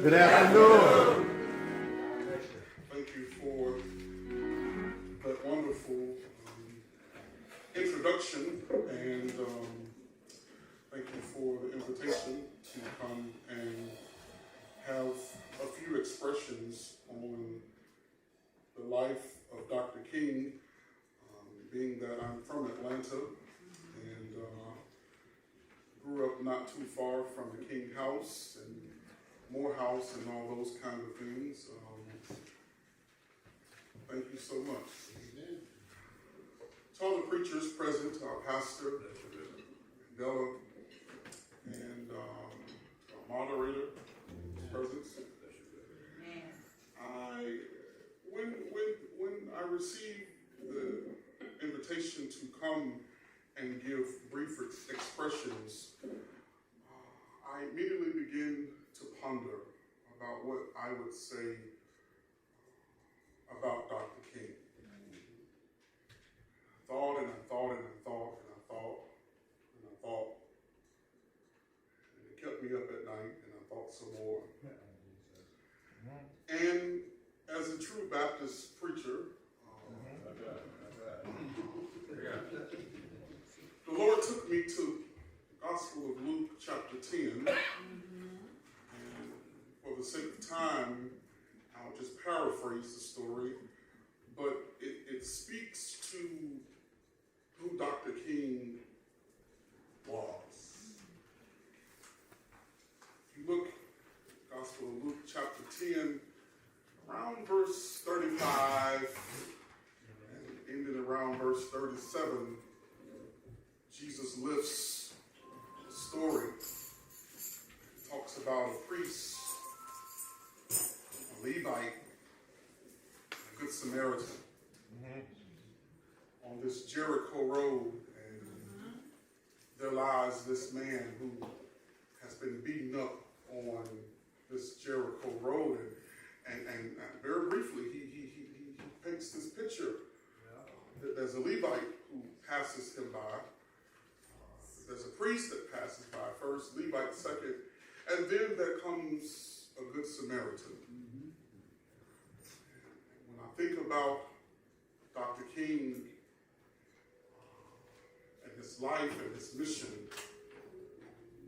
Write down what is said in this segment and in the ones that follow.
Good afternoon. Thank you for that wonderful introduction, and thank you for the invitation to come and have a few expressions on the life of Dr. King, being that I'm from Atlanta and grew up not too far from the King House and Morehouse and all those kind of things. Thank you so much. To all the preachers present, our pastor, Della, and our moderator present. When I received the invitation to come and give brief expressions, I immediately began to ponder about what I would say about Dr. King. I thought and I thought and I thought and I thought and I thought, and it kept me up at night, and I thought some more. And as a true Baptist preacher, the Lord took me to the Gospel of Luke chapter 10, and for the sake of time, I'll just paraphrase the story, but it speaks to who Dr. King was. If you look at the Gospel of Luke chapter 10, around verse 35 and ending around verse 37, Jesus lifts the story. He talks about a priest, a Levite, a good Samaritan on this Jericho road, and there lies this man who has been beaten up on this Jericho road, and very briefly he paints this picture. There's a Levite who passes him by. There's a priest that passes by first, Levite second, and then there comes a good Samaritan. When I think about Dr. King and his life and his mission,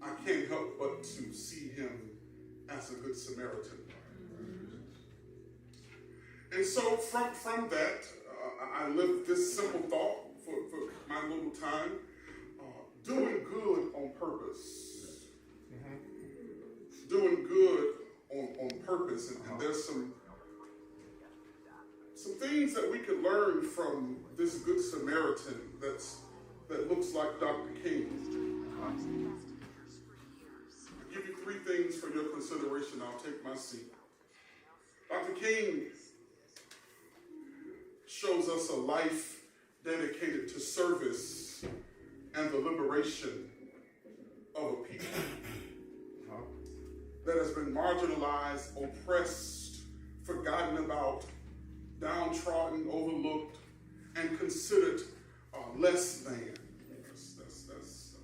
I can't help but to see him as a good Samaritan. And so from that, I lived this simple thought for my little time. Doing good on purpose. Doing good on purpose. And there's some things that we could learn from this good Samaritan that looks like Dr. King. I'll give you three things for your consideration. I'll take my seat. Dr. King shows us a life dedicated to service and the liberation of a people that has been marginalized, oppressed, forgotten about, downtrodden, overlooked, and considered less than. That's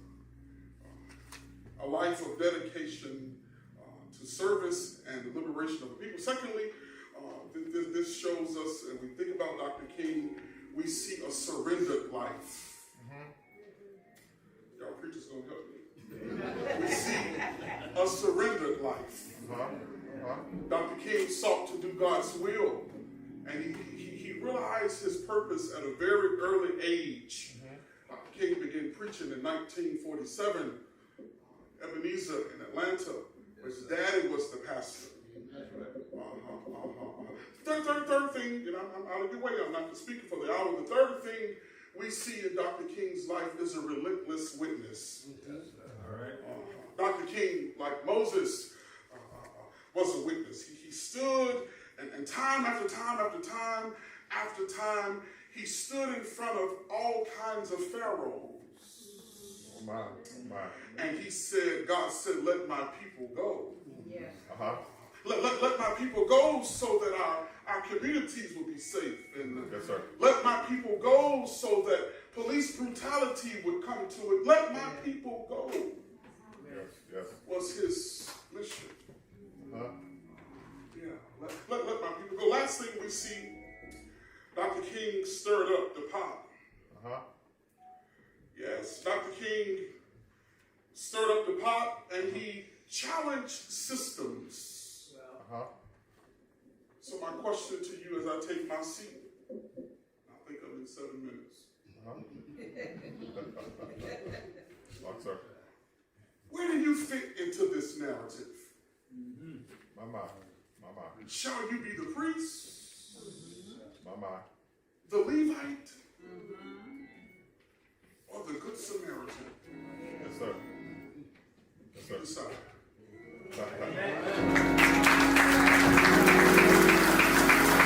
a life of dedication to service and the liberation of the people. Secondly, this shows us, and we think about Dr. King, we see a surrendered life. Y'all preachers gonna help me. We see a surrendered life. Dr. King sought to do God's will, and he realized his purpose at a very early age. Dr. King began preaching in 1947, Ebenezer in Atlanta, where his daddy was the pastor. Third thing, and I'm out of your way, I'm not speaking for the hour. The third thing we see in Dr. King's life is a relentless witness. Dr. King, like Moses, was a witness. He stood, and time after time after time after time, he stood in front of all kinds of pharaohs. Oh my. And he said, God said, let my people go. Yes. Let my people go so that our communities will be safe. And Yes, sir. let my people go so that police brutality would come to it. Let my people go. Yes. Was his mission. last thing we see, Dr. King stirred up the pot. Yes, Dr. King stirred up the pot and he challenged systems. So my question to you as I take my seat, I think I'm in 7 minutes. Sir. Where do you fit into this narrative? My mind. Shall you be the priest? My mind. The Levite? Or the Good Samaritan? Yes, sir. Yes, sir. You decide.